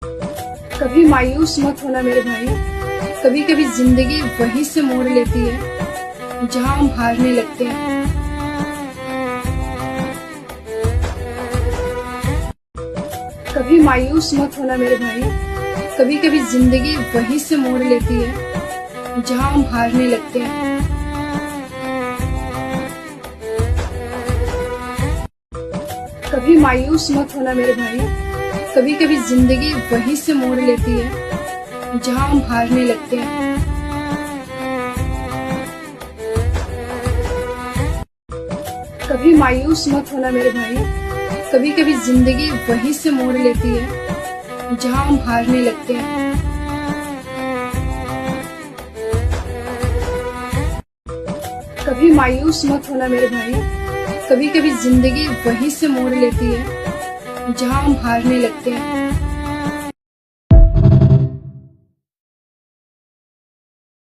कभी मायूस मत होना मेरे भाई, कभी कभी जिंदगी वहीं से मोड़ लेती है जहां हम हारने लगते हैं। कभी मायूस मत होना मेरे भाई, कभी कभी जिंदगी वहीं से मोड़ लेती है जहां हम हारने लगते हैं। कभी मायूस मत होना मेरे भाई, कभी कभी जिंदगी वहीं से मोड़ लेती है जहां हम हारने लगते हैं। कभी मायूस मत होना मेरे भाई, कभी कभी जिंदगी वहीं से मोड़ लेती है जहां हम हारने लगते हैं। कभी मायूस मत होना मेरे भाई, कभी कभी जिंदगी वहीं से मोड़ लेती है जहां हम हारने लगते हैं।